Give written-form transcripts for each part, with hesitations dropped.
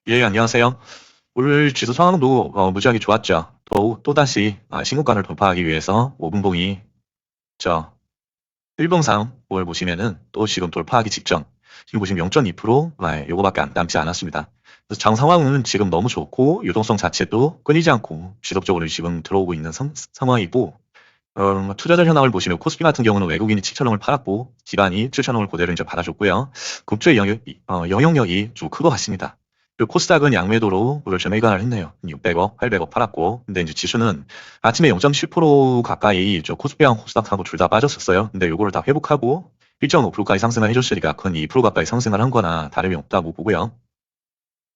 예, 안녕하세요. 오늘 지수 상황도 무지하게 좋았죠. 또다시 신고가를 돌파하기 위해서 5분봉이 저 일봉상 뭘 보시면은 또 지금 돌파하기 직전. 지금 보시면 0.2% 요거밖에 안 남지 않았습니다. 그래서 장 상황은 지금 너무 좋고 유동성 자체도 끊이지 않고 지속적으로 지금 들어오고 있는 상황이고 투자자 현황을 보시면 코스피 같은 경우는 외국인이 7천억을 팔았고 기관이 7천억을 그대로 이제 받아줬고요. 국조의 영향력이 좀 큰 것 같습니다. 그리고 코스닥은 양매도로 오늘 좀 매각을 했네요. 600억, 800억 팔았고. 근데 이제 지수는 아침에 0.7% 가까이 저 코스피랑 코스닥하고 둘 다 빠졌었어요. 근데 요거를 다 회복하고 1.5%까지 상승을 해줬으니까 건 2% 가까이 상승을 한 거나 다름이 없다고 보고요.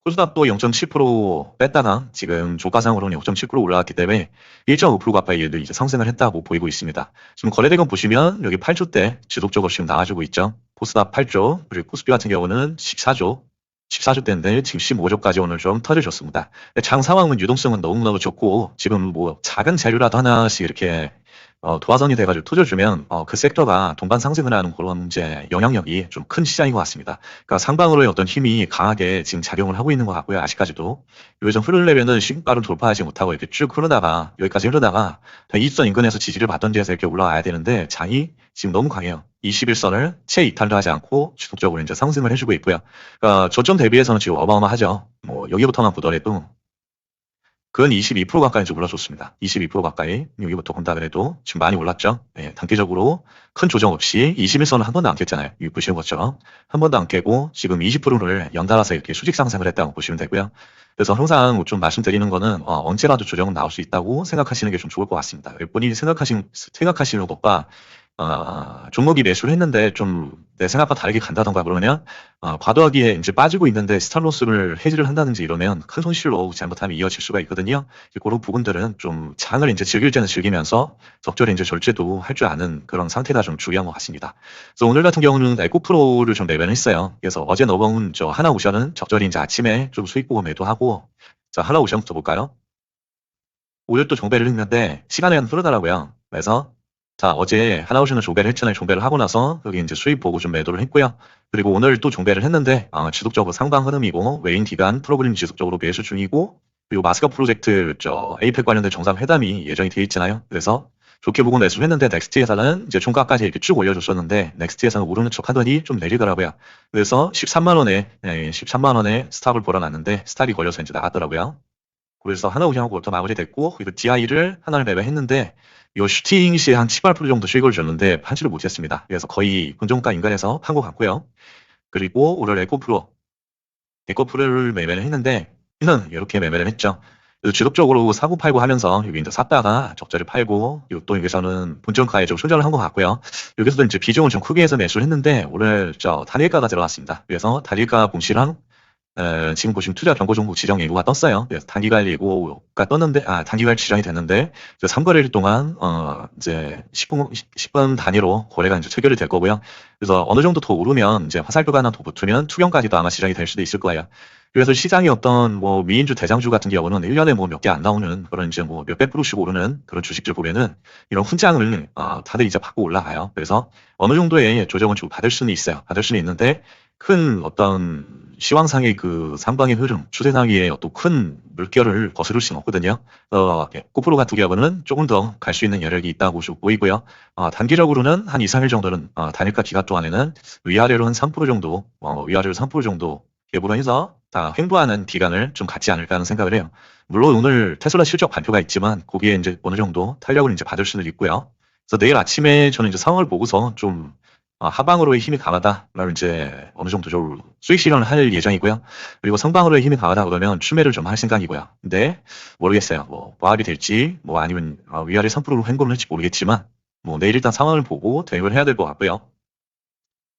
코스닥도 0.7% 뺐다가 지금 조가상으로는 0.7% 올라왔기 때문에 1.5% 가까이 얘도 이제 상승을 했다고 보이고 있습니다. 지금 거래대금 보시면 여기 8조대 지속적으로 지금 나와주고 있죠. 코스닥 8조, 그리고 코스피 같은 경우는 14조대인데 지금 15조까지 오늘 좀 터져줬습니다. 장 상황은 유동성은 너무너무 좋고 지금 뭐 작은 재료라도 하나씩 이렇게 도화선이 돼가지고 터져주면 그 섹터가 동반 상승을 하는 그런 이제 영향력이 좀 큰 시장인 것 같습니다. 그러니까 상방으로의 어떤 힘이 강하게 지금 작용을 하고 있는 것 같고요. 아직까지도 요즘 흐르려면은 신가를 돌파하지 못하고 이렇게 쭉 흐르다가 여기까지 흐르다가 20선 인근에서 지지를 받던 데에서 이렇게 올라와야 되는데 장이 지금 너무 강해요. 21선을 채 이탈도 하지 않고 지속적으로 이제 상승을 해주고 있고요. 그러니까 저점 대비해서는 지금 어마어마하죠. 뭐 여기부터만 보더라도 근 22% 가까이 좀 올라줬습니다. 22% 가까이. 여기부터 본다 그래도 지금 많이 올랐죠. 예, 단기적으로 큰 조정 없이 21선을 한 번도 안 깼잖아요. 여기 보시는 것처럼. 한 번도 안 깨고 지금 20%를 연달아서 이렇게 수직 상승을 했다고 보시면 되고요. 그래서 항상 좀 말씀드리는 거는 언제라도 조정은 나올 수 있다고 생각하시는 게 좀 좋을 것 같습니다. 본인이 생각하시는 것과 종목이 매수를 했는데 좀 내 생각과 다르게 간다던가 그러면 과도하게 이제 빠지고 있는데 스탑로스를 해지를 한다든지 이러면 큰 손실로 잘못하면 이어질 수가 있거든요. 그런 부분들은 좀 장을 이제 즐길 때는 즐기면서 적절히 이제 절제도 할 줄 아는 그런 상태가 좀 중요한 것 같습니다. 그래서 오늘 같은 경우는 에코프로를 좀 매매했어요. 그래서 어제 넣어본 저 하나오션은 적절히 이제 아침에 좀 수익 보고 매도하고 자 하나오션부터 볼까요? 오늘 또 종배를 했는데 시간이 흐르더라고요. 그래서 자 어제 하나오션을 종배를 했잖아요. 종배를 하고 나서 여기 이제 수익 보고 좀 매도를 했고요. 그리고 오늘 또 종배를 했는데 지속적으로 상방 흐름이고 외인 기간 프로그램 지속적으로 매수 중이고 그리고 마스크 프로젝트 저 에이펙 관련된 정상회담이 예정이 되어 있잖아요. 그래서 좋게 보고 매수를 했는데 넥스트에서는 이제 종가까지 이렇게 쭉 올려줬었는데 넥스트에서는 오르는 척 하더니 좀 내리더라고요. 그래서 13만 원에 13만 원에 스탑을 벌어놨는데 스탑이 걸려서 이제 나갔더라고요. 그래서 하나 운영하고 마무리됐고 그리고 DI를 하나를 매매했는데 요 슈팅 시에 한 7, 8% 정도 수익을 줬는데 판치를 못했습니다. 그래서 거의 근종가 인간에서 판 것 같고요. 그리고 오늘 에코프로를 매매를 했는데 이는 이렇게 매매를 했죠. 그래서 지속적으로 사고 팔고 하면서 여기 이제 샀다가 적절히 팔고 그리고 또 여기서는 본전가에 좀 손절을 한 것 같고요. 여기서도 이제 비중을 좀 크게 해서 매수를 했는데 오늘 저 단일가가 들어갔습니다. 그래서 단일가 공시랑 지금 보시면 투자 경고 종목 지정 예고가 떴어요. 그래서 단기간 예고가 떴는데, 단기간 지정이 됐는데, 3거래일 동안, 이제 10분 단위로 거래가 이제 체결이 될 거고요. 그래서 어느 정도 더 오르면, 이제 화살표가 하나 더 붙으면 투경까지도 아마 시작이 될 수도 있을 거예요. 그래서 시장이 어떤 뭐 미인주 대장주 같은 경우는 1년에 뭐 몇 개 안 나오는 그런 이제 뭐 몇백 프로씩 오르는 그런 주식들 보면은 이런 훈장을 다들 이제 받고 올라가요. 그래서 어느 정도의 조정은 좀 받을 수는 있어요. 받을 수는 있는데 큰 어떤 시황상의 그 상방의 흐름, 추세상의 어떤 큰 물결을 거스를 수는 없거든요. 코프로 같은 경우는 조금 더 갈 수 있는 여력이 있다고 좀 보이고요. 단기적으로는 한 2, 3일 정도는 단일가 기간 동안에는 위아래로 한 3% 정도, 위아래로 3% 정도 계보로 해서 다 횡보하는 기간을 좀 갖지 않을까 하는 생각을 해요. 물론 오늘 테슬라 실적 발표가 있지만 거기에 이제 어느 정도 탄력을 이제 받을 수는 있고요. 그래서 내일 아침에 저는 이제 상황을 보고서 좀 하방으로의 힘이 강하다라는 이제 어느 정도 좀 수익 실현을 할 예정이고요. 그리고 성방으로의 힘이 강하다 그러면 추매를 좀 할 생각이고요. 근데 모르겠어요. 뭐 보합이 될지 뭐 아니면 위아래 3%로 횡보를 할지 모르겠지만 뭐 내일 일단 상황을 보고 대응을 해야 될 것 같고요.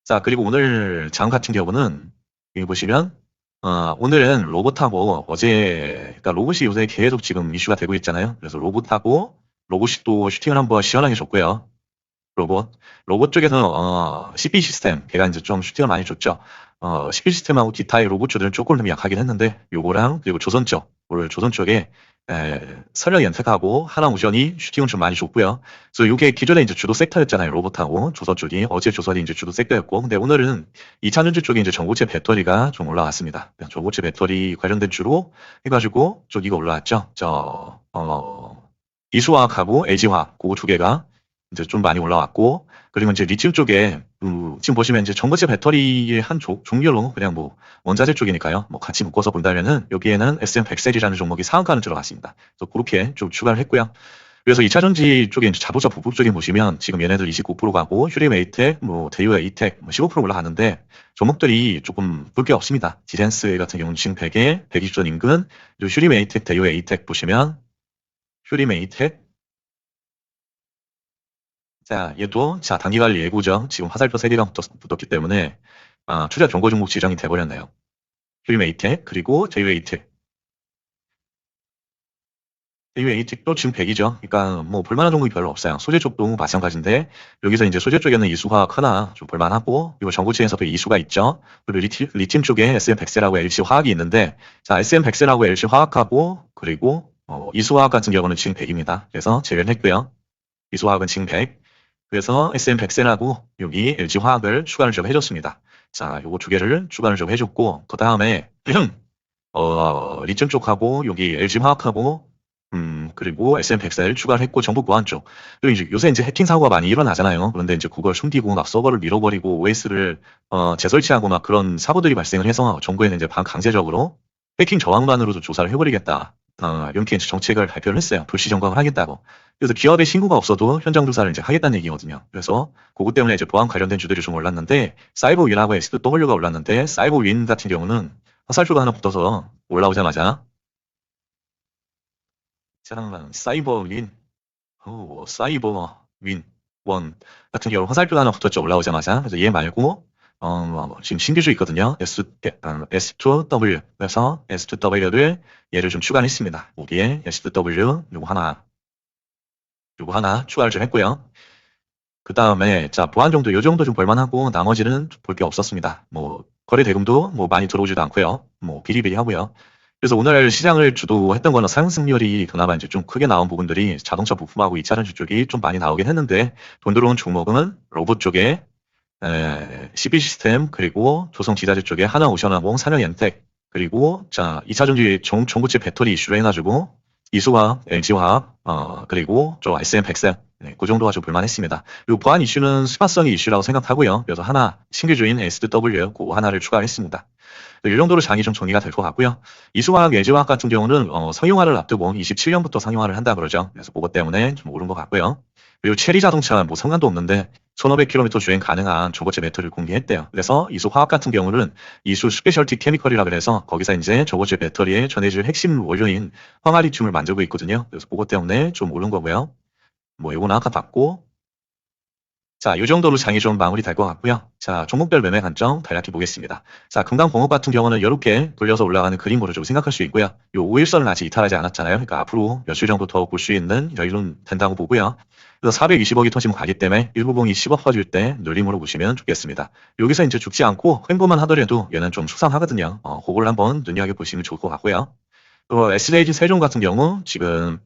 자 그리고 오늘 장 같은 경우는 여기 보시면 오늘은 로봇하고 어제 그러니까 로봇이 요새 계속 지금 이슈가 되고 있잖아요. 그래서 로봇하고 로봇이 또 슈팅을 한번 시원하게 줬고요. 로봇. 로봇 쪽에서는 CP 시스템, 걔가 이제 좀 슈팅을 많이 줬죠. CP 시스템하고 기타의 로봇 쪽들은 조금 좀 약하긴 했는데, 요거랑, 그리고 조선 쪽, 오늘 조선 쪽에 선력 연택하고 하나 우전이 슈팅은 좀 많이 줬고요. 그래서 이게 기존에 이제 주도 섹터였잖아요. 로봇하고 조선 쪽이. 어제 조선이 이제 주도 섹터였고, 근데 오늘은 2차전지 쪽에 이제 전고체 배터리가 좀 올라왔습니다. 전고체 배터리 관련된 주로 해가지고 쪽 이거 올라왔죠. 이수화학하고 LG화학 그 두 개가 이제 좀 많이 올라왔고, 그리고 이제 리튬 쪽에 지금 보시면 이제 전고체 배터리의 한 종류로 그냥 뭐 원자재 쪽이니까요. 뭐 같이 묶어서 본다면은 여기에는 SM100셀이라는 종목이 상한가는 들어갔습니다. 그래서 그렇게 좀 추가를 했고요. 그래서 2차 전지 쪽에 이제 자동차 부품 쪽에 보시면 지금 얘네들 29% 가고 휴림 에이텍, 뭐 대유 에이텍 뭐 15% 올라가는데 종목들이 조금 볼 게 없습니다. 지센스 같은 경우는 지금 100에 120전 인근, 그리고 휴림 에이텍, 대유 에이텍 보시면 휴림 에이텍 자, 얘도, 자, 단기관리 예고죠. 지금 화살표 3개가 붙었기 때문에, 투자 경고 종목 지정이 돼버렸네요. 휴림 에이텍, 그리고 제휴 에이텍. 제휴 에이텍도 지금 100이죠. 그러니까 뭐 볼만한 종목이 별로 없어요. 소재 쪽도 마찬가지인데, 여기서 이제 소재 쪽에는 이수화학 하나 좀 볼만하고, 그리고 전고체에서도 이수가 있죠. 그리고 리튬 쪽에 SM100셀하고 LC화학이 있는데, 자, SM100셀하고 LC화학하고, 그리고, 이수화학 같은 경우는 지금 100입니다. 그래서 제외를 했고요. 이수화학은 지금 100. 그래서 SM100셀하고 여기 LG화학을 추가를 좀 해줬습니다. 자, 요거 두 개를 추가를 좀 해줬고, 그 다음에, 리튬 쪽하고 여기 LG화학하고, 그리고 SM100셀 추가를 했고, 정부 보안 쪽. 그리고 이제 요새 이제 해킹 사고가 많이 일어나잖아요. 그런데 이제 그걸 숨기고 막 서버를 밀어버리고 OS를, 재설치하고 막 그런 사고들이 발생을 해서 정부에는 이제 강제적으로 해킹 저항만으로도 조사를 해버리겠다. 이렇게 정책을 발표를 했어요. 불시 점검을 하겠다고. 그래서 기업에 신고가 없어도 현장 조사를 이제 하겠다는 얘기거든요. 그래서 그것 때문에 이제 보안 관련된 주들이 좀 올랐는데 사이버윈하고 SW가 올랐는데 사이버윈 같은 경우는 화살표가 하나 붙어서 올라오자마자 잠깐만 사이버윈 원 같은 경우 화살표가 하나 붙었죠. 올라오자마자. 그래서 얘 말고 지금 신규주 있거든요. S2W. 그래서 S2W를 얘를 좀 추가했습니다. 여기에 S2W 요거 하나 추가를 좀 했고요. 그 다음에 자 보안 정도 요 정도 좀 볼만하고 나머지는 볼 게 없었습니다. 뭐 거래 대금도 뭐 많이 들어오지도 않고요. 뭐 비리비리하고요. 그래서 오늘 시장을 주도했던 거는 상승률이 그나마 이제 좀 크게 나온 부분들이 자동차 부품하고 2차 전지 쪽이 좀 많이 나오긴 했는데 돈 들어온 종목은 로봇 쪽에 CP 시스템 그리고 조성 지자재 쪽에 하나오션화공, 산영엔텍 그리고 자 2차 전지 전고체 배터리 이슈로 해가지고 이수화학, LG화학 그리고 저 SM100셀 그 정도가 좀 볼만했습니다. 그리고 보안 이슈는 스마성의 이슈라고 생각하고요. 그래서 하나 신규주인 SW 그 하나를 추가했습니다. 이 정도로 장이 좀 정리가 될 것 같고요. 이수화학, LG화학 같은 경우는 상용화를 앞두고 27년부터 상용화를 한다 그러죠. 그래서 그것 때문에 좀 오른 것 같고요. 그리고 체리 자동차 뭐 상관도 없는데 1500km 주행 가능한 전고체 배터리를 공개했대요. 그래서 이수화학 같은 경우는 이수 스페셜티 케미컬이라 그래서 거기서 이제 전고체 배터리에 전해질 핵심 원료인 황화리튬을 만들고 있거든요. 그래서 그것 때문에 좀 오른 거고요. 뭐 이거는 아까 봤고 자, 이 정도로 장이 좀 마무리될 것 같고요. 자, 종목별 매매 관점 간략히 보겠습니다. 자, 금강공업 같은 경우는 이렇게 돌려서 올라가는 그림으로 좀 생각할 수 있고요. 요 5일선을 아직 이탈하지 않았잖아요. 그러니까 앞으로 며칠 정도 더 볼 수 있는 여유는 된다고 보고요. 그래서 420억이 터지면 가기 때문에 일부봉이 10억 퍼질 때 눌림으로 보시면 좋겠습니다. 여기서 이제 죽지 않고 횡보만 하더라도 얘는 좀 수상하거든요. 그걸 한번 눈여겨보시면 좋을 것 같고요. 또 SJG 세종 같은 경우 지금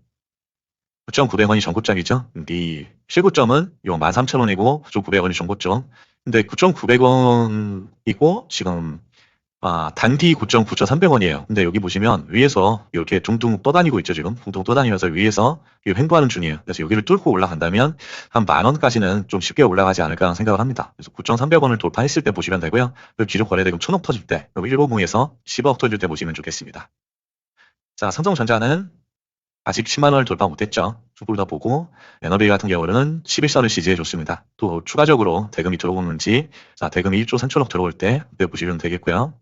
9,900원이 전고점이죠. 이 실고점은 요 13,000원이고 9,900원이 전고점. 근데 9,900원이고 지금 단기 9,9,300원이에요. 근데 여기 보시면 위에서 이렇게 둥둥 떠다니고 있죠. 지금 둥둥 떠다니면서 위에서 횡보하는 중이에요. 그래서 여기를 뚫고 올라간다면 한 10,000원까지는 좀 쉽게 올라가지 않을까 생각을 합니다. 그래서 9,300원을 돌파했을 때 보시면 되고요. 그리고 기존 거래대금 1,000억 터질 때, 일보봉에서 10억 터질 때 보시면 좋겠습니다. 자, 삼성전자는 아직 10만 원을 돌파 못했죠. 쭉 더 보고 에너비 같은 경우는 11선을 지지해 줬습니다. 또 추가적으로 대금이 들어오는지 자 대금이 1조 3천억 들어올 때 그때 보시면 되겠고요.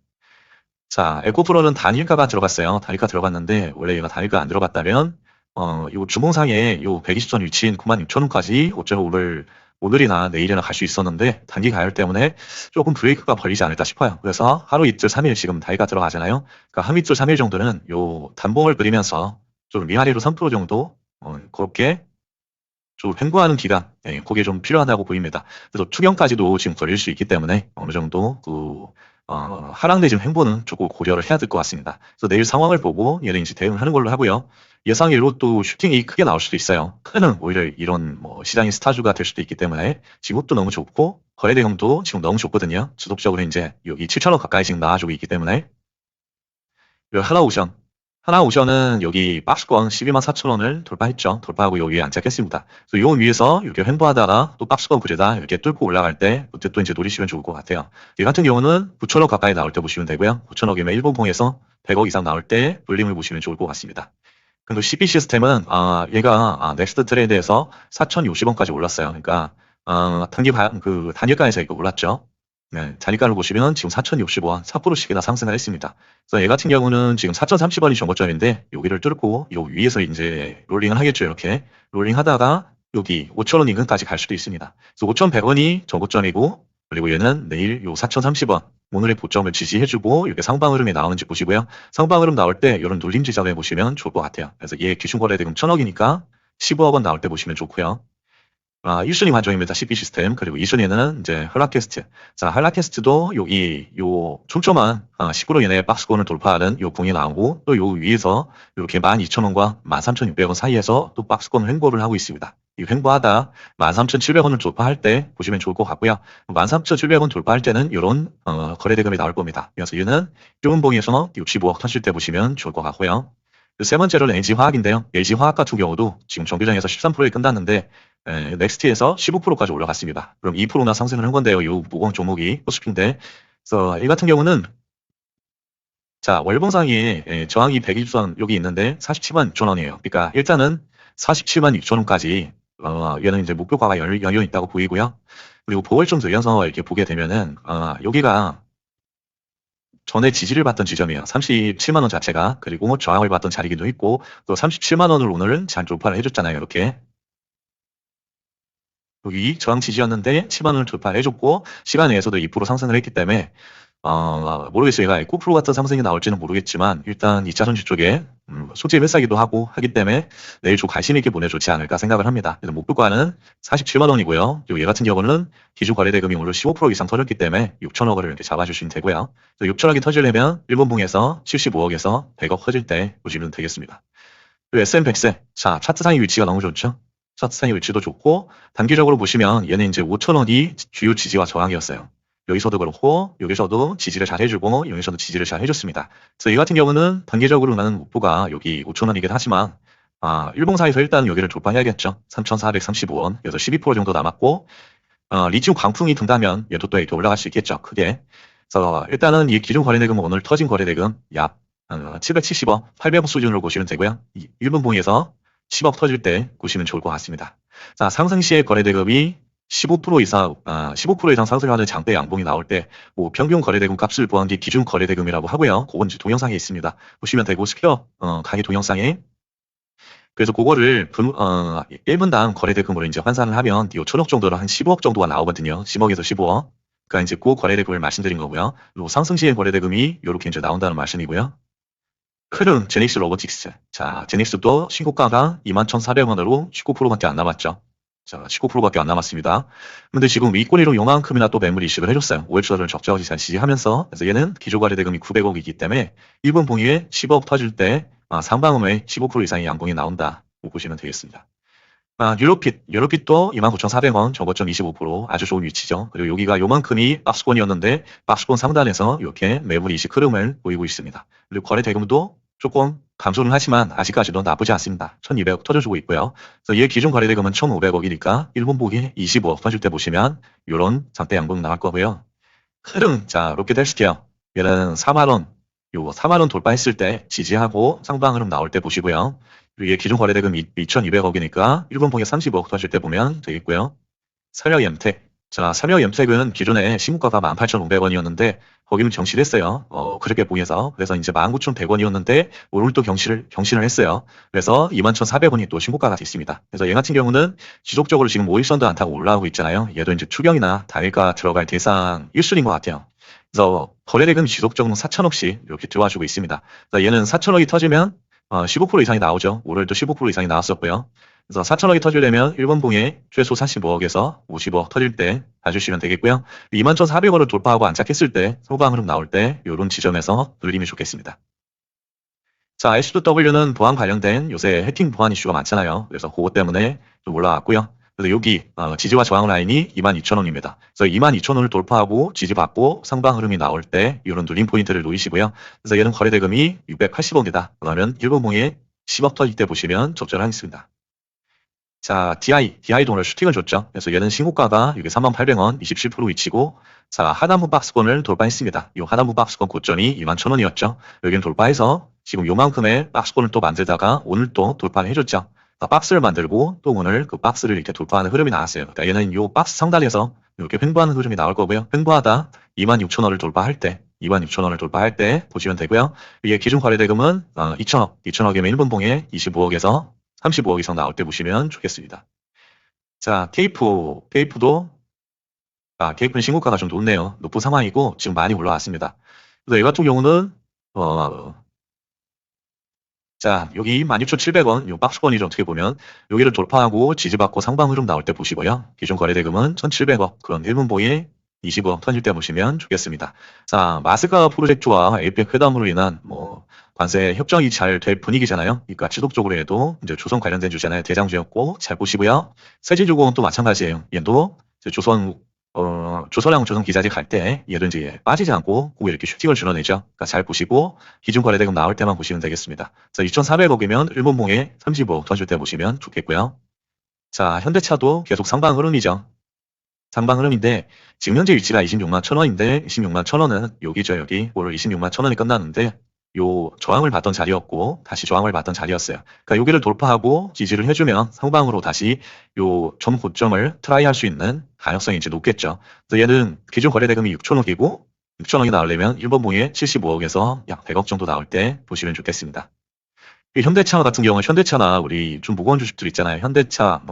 자 에코프로는 단일가가 들어갔어요. 단일가 들어갔는데 원래 얘가 단일가 안 들어갔다면 요 주봉상에 요 120선 위치인 96,000원까지 오늘이나 내일이나 갈 수 있었는데 단기 가열 때문에 조금 브레이크가 걸리지 않을까 싶어요. 그래서 하루 이틀 3일 지금 단일가 들어가잖아요. 그러니까 하루 이틀 3일 정도는 요 단봉을 그리면서 좀 위아래로 3% 정도 그렇게 좀 횡보하는 기간 그게 좀 필요하다고 보입니다. 그래서 추경까지도 지금 걸릴 수 있기 때문에 어느 정도 하락 내지는 횡보는 조금 고려를 해야 될 것 같습니다. 그래서 내일 상황을 보고 얘는 이제 대응을 하는 걸로 하고요. 예상외로 또 슈팅이 크게 나올 수도 있어요. 크는 오히려 이런 뭐 시장의 스타주가 될 수도 있기 때문에 지금도 너무 좋고 거래 대금도 지금 너무 좋거든요. 지속적으로 이제 여기 7천원 가까이 지금 나와주고 있기 때문에 하나오션은 여기 박스권 124,000원을 돌파했죠. 돌파하고 여기 위에 안착했습니다. 그래서 요 위에서 이렇게 횡보하다가 또 박스권 부재다 이렇게 뚫고 올라갈 때 그때 또 이제 노리시면 좋을 것 같아요. 이 같은 경우는 9천억 가까이 나올 때 보시면 되고요. 9천억이면 일본봉에서 100억 이상 나올 때 볼링을 보시면 좋을 것 같습니다. 그리고 CP 시스템은 얘가 넥스트 트레이드에서 4,060원까지 올랐어요. 그러니까 단일가에서 이거 올랐죠. 네, 단일가를 보시면 지금 4,065원 4%씩이나 상승을 했습니다. 그래서 얘 같은 경우는 지금 4,030원이 정고점인데 여기를 뚫고 요 위에서 이제 롤링을 하겠죠. 이렇게 롤링 하다가 여기 5,000원 인근까지 갈 수도 있습니다. 그래서 5,100원이 정고점이고 그리고 얘는 내일 요 4,030원 오늘의 고점을 지지해주고 이렇게 상방 흐름이 나오는지 보시고요. 상방 흐름 나올 때 이런 눌림 지점에 보시면 좋을 것 같아요. 그래서 얘 기준거래대금 1,000억이니까 15억 원 나올 때 보시면 좋고요. 1순위 관종입니다. CP 시스템. 그리고 2순위는 이제 헐라캐스트. 자, 헐라캐스트도 요 촘촘한 19로 인해 박스권을 돌파하는 요 공이 나오고 또 요 위에서 이렇게 12,000원과 13,600원 사이에서 또 박스권 횡보를 하고 있습니다. 이 횡보하다 13,700원을 돌파할 때 보시면 좋을 것 같고요. 13,700원 돌파할 때는 이런 거래대금이 나올 겁니다. 그래서 얘는 좁은봉에서 65억 터질 때 보시면 좋을 것 같고요. 세 번째로는 LG화학인데요. LG화학 같은 경우도 지금 정규장에서 13%에 끝났는데 넥스트에서 15%까지 올라갔습니다. 그럼 2%나 상승을 한 건데요. 이 무거운 종목이 코스피인데 그래서 이 같은 경우는 자 월봉상이 저항이 120선 여기 있는데 47만 6천 원이에요. 그러니까 일단은 47만 6천 원까지 얘는 이제 목표가가 열려 있다고 보이고요. 그리고 보궐점 들려서 이렇게 보게 되면은 여기가 전에 지지를 받던 지점이에요. 37만 원 자체가. 그리고 저항을 받던 자리기도 했고 또 37만 원을 오늘은 잘 돌파를 해줬잖아요. 이렇게. 여기 저항 지지였는데 7만 원을 돌파를 해줬고 시간 내에서도 2% 상승을 했기 때문에 모르겠어요. 얘가 9% 같은 상승이 나올지는 모르겠지만 일단 2차전지 쪽에 소재 회사기도 하고 하기 때문에 내일 좀 관심 있게 보내좋지 않을까 생각을 합니다. 그래서 목표가는 47만 원이고요. 그리고 얘 같은 경우는 기준 거래대금이 오늘 15% 이상 터졌기 때문에 6천억을 이렇게 잡아주시면 되고요. 6천억이 터지려면 일본봉에서 75억에서 100억 터질 때 보시면 되겠습니다. 그리고 SM100세. 자, 차트상의 위치가 너무 좋죠. 차트상의 위치도 좋고 단기적으로 보시면 얘는 이제 5천원이 주요 지지와 저항이었어요. 여기서도 그렇고 여기서도 지지를 잘 해주고 여기서도 지지를 잘 해줬습니다. 그래서 이 같은 경우는 단기적으로 나는 목표가 여기 5천원이긴 하지만 일봉사에서 일단 여기를 돌파해야겠죠. 3,435원. 그래서 12% 정도 남았고 리튬 광풍이 든다면 얘도 또 이렇게 올라갈 수 있겠죠. 크게. 그래서 일단은 이 기준 거래대금은 오늘 터진 거래대금 약 770억, 800억 수준으로 보시면 되고요. 1분봉에서 10억 터질 때 보시면 좋을 것 같습니다. 자, 상승 시에 거래대금이 15% 이상, 15% 이상 상승하는 장대 양봉이 나올 때, 뭐, 평균 거래대금 값을 보한 게 기준 거래대금이라고 하고요. 그건 이제 동영상에 있습니다. 보시면 되고, 스퀘어, 강의 동영상에. 그래서 그거를, 1분당 거래대금으로 이제 환산을 하면, 이 1,000억 정도로 한 15억 정도가 나오거든요. 10억에서 15억. 그러니까 이제 그 거래대금을 말씀드린 거고요. 그리고 상승 시의 거래대금이 이렇게 이제 나온다는 말씀이고요. 흐름, 제닉스 로보틱스. 자, 제닉스도 신고가가 21,400원으로 19%밖에 안 남았죠. 자, 19%밖에 안 남았습니다. 근데 지금 위권위로 요만큼이나 또 매물 이식을 해줬어요. 5일주를 적절히 잘 지지하면서. 그래서 얘는 기조거래 대금이 900억이기 때문에 1분 봉위에 10억 터질 때 상방음에 15% 이상의 양봉이 나온다. 보시면 되겠습니다. 유로핏도 29,400원, 저거점 25% 아주 좋은 위치죠. 그리고 여기가 요만큼이 박스권이었는데 박스권 상단에서 이렇게 매물 이식 흐름을 보이고 있습니다. 그리고 거래 대금도 조금 감소는 하지만 아직까지도 나쁘지 않습니다. 1,200억 터져주고 있고요. 그래서 얘 기준 거래 대금은 1,500억이니까 일본 보기 25억 터질 때 보시면 이런 장대 양봉 나올 거고요. 흐름, 자, 롯데헬스케어 얘는 4만원, 요 4만원 돌파했을 때 지지하고 상방 흐름 나올 때 보시고요. 그리고 얘 기준 거래대금 2,200억이니까 일본 봉에 30억 터질 때 보면 되겠고요. 삼력엠텍. 자, 삼력엠텍은 기존에 시무가가 18,500원이었는데 거기는 경실을 했어요. 그렇게 보여서. 그래서 이제 19,100원이었는데 오늘 또 경신을 했어요. 그래서 21,400원이 또 신고가가 됐습니다. 그래서 얘 같은 경우는 지속적으로 지금 5일선도 안 타고 올라오고 있잖아요. 얘도 이제 추경이나 단일가 들어갈 대상 1순위인 것 같아요. 그래서 거래대금 지속적으로 4천억씩 이렇게 들어와주고 있습니다. 그래서 얘는 4천억이 터지면 15% 이상이 나오죠. 올해도 15% 이상이 나왔었고요. 그래서 4천억이 터지려면 일본봉에 최소 45억에서 50억 터질 때 봐주시면 되겠고요. 21,400원을 돌파하고 안착했을 때 소방 흐름 나올 때 이런 지점에서 눌림이 좋겠습니다. 자, S2W는 보안 관련된 요새 해킹 보안 이슈가 많잖아요. 그래서 그것 때문에 좀 올라왔고요. 그래서 여기 지지와 저항 라인이 22,000원입니다. 그래서 22,000원을 돌파하고 지지받고 상방 흐름이 나올 때 이런 눌림 포인트를 놓이시고요. 그래서 얘는 거래대금이 680억이다. 그러면 일본봉에 10억 터질 때 보시면 적절하겠습니다. 자, DI도 오늘 슈팅을 줬죠. 그래서 얘는 신고가가 이게 38,000원 27% 위치고, 자, 하단부 박스권을 돌파했습니다. 이 하단부 박스권 고점이 21,000원이었죠. 여기는 돌파해서 지금 요만큼의 박스권을 또 만들다가 오늘 또 돌파를 해줬죠. 박스를 만들고 또 오늘 그 박스를 이렇게 돌파하는 흐름이 나왔어요. 그러니까 얘는 이 박스 상단에서 이렇게 횡보하는 흐름이 나올 거고요. 횡보하다 26,000원을 돌파할 때, 26,000원을 돌파할 때 보시면 되고요. 이게 기준 거래대금은 2,000억이면 일본봉에 25억에서 35억 이상 나올 때 보시면 좋겠습니다. 자, 케이프도 케이프는 신고가가 좀 높네요. 높은 상황이고 지금 많이 올라왔습니다. 그래서 이 같은 경우는 자, 여기 16,700원, 요 박스권이죠. 어떻게 보면 여기를 돌파하고 지지받고 상방 흐름 나올 때 보시고요. 기존 거래대금은 1,700억, 그런 일본보에 20억 터질 때 보시면 좋겠습니다. 자, 마스카 프로젝트와 에이펙 회담으로 인한 관세 협정이 잘 될 분위기잖아요. 그러니까 지속적으로 해도 이제 조선 관련된 주제는 대장주였고 잘 보시고요. 세진주공은 또 마찬가지예요. 얘도 조선하고 조선 기자재 갈 때 얘도 이제 빠지지 않고 꼭 이렇게 슈팅을 줄여내죠. 그러니까 잘 보시고 기준 거래대금 나올 때만 보시면 되겠습니다. 자, 2,400억이면 일본봉에 35억 터질 때 보시면 좋겠고요. 자, 현대차도 계속 상방 흐름이죠. 상방 흐름인데 지금 현재 위치가 26만 1,000원인데 26만 1,000원은 여기죠. 여기 오늘 26만 1,000원이 끝났는데 요 저항을 받던 자리였고 다시 저항을 받던 자리였어요. 그러니까 여기를 돌파하고 지지를 해주면 상방으로 다시 요 전 고점을 트라이 할 수 있는 가능성이 이제 높겠죠. 그래서 얘는 기존 거래대금이 6천억이고 6천억이 나오려면 일본봉에 75억에서 약 100억 정도 나올 때 보시면 좋겠습니다. 이 현대차 같은 경우는 현대차나 우리 좀 무거운 주식들 있잖아요. 현대차,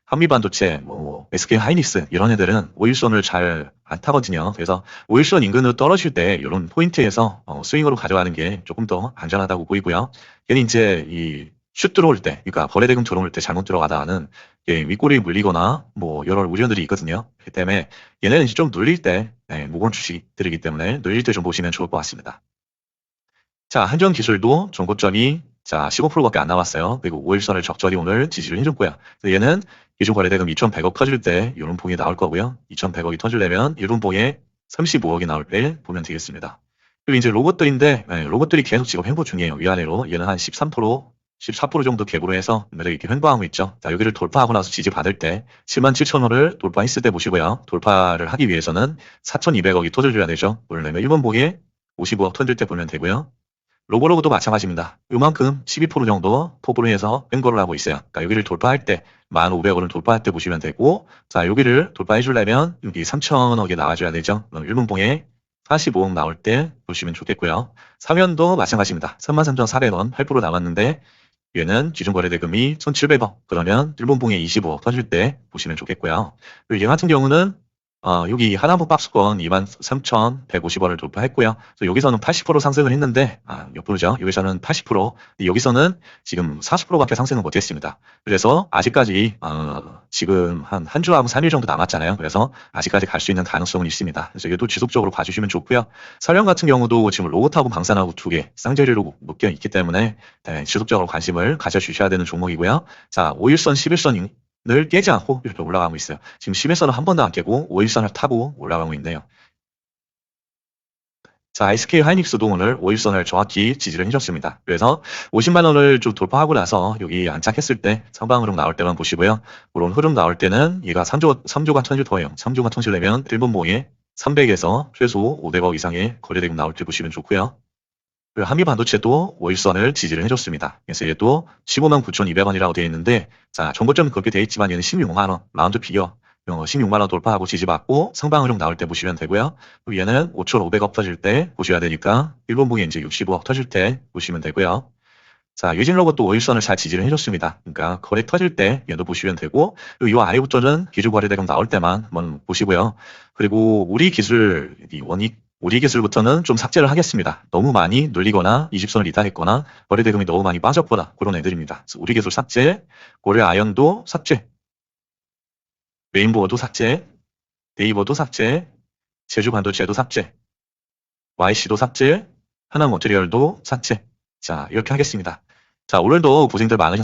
한미반도체, SK 하이닉스 이런 애들은 5일선을 잘 안 타거든요. 그래서 5일선 인근으로 떨어질 때 이런 포인트에서 스윙으로 가져가는 게 조금 더 안전하다고 보이고요. 얘는 이제 이 슛 들어올 때, 그러니까 거래대금 들어올 때 잘못 들어가다가는 윗골이 물리거나 여러 우려들이 있거든요. 그렇기 때문에 얘네는 이제 좀 눌릴 때 무거운 주식들이기 때문에 눌릴 때 좀 보시면 좋을 것 같습니다. 자, 한전기술도 전고점이 15%밖에 안 나왔어요. 그리고 5일선을 적절히 오늘 지지를 해줬고요. 얘는 기준 거래대금 2,100억 터질 때 이런 봉이 나올 거고요. 2,100억이 터지려면 이런 봉에 35억이 나올 때 보면 되겠습니다. 그리고 이제 로봇들인데 로봇들이 계속 지금 횡보 중이에요. 위아래로 얘는 한 13%, 14% 정도 갭으로 해서 이렇게 횡보하고 있죠. 자, 여기를 돌파하고 나서 지지받을 때 77,000원을 돌파했을 때 보시고요. 돌파를 하기 위해서는 4,200억이 터져줘야 되죠. 그러려면 1번 봉에 55억 터질 때 보면 되고요. 로보로그도 마찬가지입니다. 요만큼 12% 정도 포부를 해서 횡보를 하고 있어요. 그러니까 여기를 돌파할 때 1,500원을 돌파할 때 보시면 되고, 자, 여기를 돌파해 주려면 여기 3,000억이 나와줘야 되죠. 그럼 1분봉에 45억 나올 때 보시면 좋겠고요. 사면도 마찬가지입니다. 33,400원 8% 남았는데 얘는 기준 거래대금이 1,700억, 그러면 1분봉에 25억 터질 때 보시면 좋겠고요. 그리고 얘 같은 경우는 여기 하나부 박스권 23,150원을 돌파했고요. 그래서 여기서는 80% 상승을 했는데, 옆으로죠. 여기서는 80%, 여기서는 지금 40%밖에 상승을 못했습니다. 그래서 아직까지, 지금 한 주하고 3일 정도 남았잖아요. 그래서 아직까지 갈 수 있는 가능성은 있습니다. 그래서 이것도 지속적으로 봐주시면 좋고요. 설령 같은 경우도 지금 로봇하고 방산하고 두 개 쌍재료로 묶여 있기 때문에 지속적으로 관심을 가져주셔야 되는 종목이고요. 자, 5일선, 11선 늘 깨지 않고 이렇게 올라가고 있어요. 지금 10일선을 한 번도 안 깨고 5일선을 타고 올라가고 있네요. 자, SK 하이닉스도 오늘 5일선을 정확히 지지를 해줬습니다. 그래서 50만 원을 좀 돌파하고 나서 여기 안착했을 때 상방 흐름 나올 때만 보시고요. 그런 흐름 나올 때는 얘가 3조가 터질 더해요. 3조가 터지려면 일본봉에 300에서 최소 500억 이상의 거래대금 나올 때 보시면 좋고요. 그리고 한미반도체도 5일선을 지지를 해줬습니다. 그래서 얘도 15만 9,200원이라고 되어 있는데, 자, 정고점은 그렇게 되어 있지만 얘는 16만 원, 라운드 피겨 16만 원 돌파하고 지지받고 상방 흐름 나올 때 보시면 되고요. 그리고 얘는 5,500억 터질 때 보셔야 되니까 일본봉이 이제 65억 터질 때 보시면 되고요. 자, 유진로봇도 5일선을 잘 지지를 해줬습니다. 그러니까 거래 터질 때 얘도 보시면 되고, 그리고 이 아래부터는 기준 거래대금 나올 때만 한번 보시고요. 그리고 우리 기술 원익 우리 기술부터는 좀 삭제를 하겠습니다. 너무 많이 눌리거나 20선을 이탈했거나 거래 대금이 너무 많이 빠졌거나 그런 애들입니다. 그래서 우리 기술 삭제, 고래 아연도 삭제, 레인보어도 삭제, 네이버도 삭제, 제주 반도체도 삭제, YC도 삭제, 하나머티리얼도 삭제. 자, 이렇게 하겠습니다. 자, 오늘도 고생들 많으셨습니다.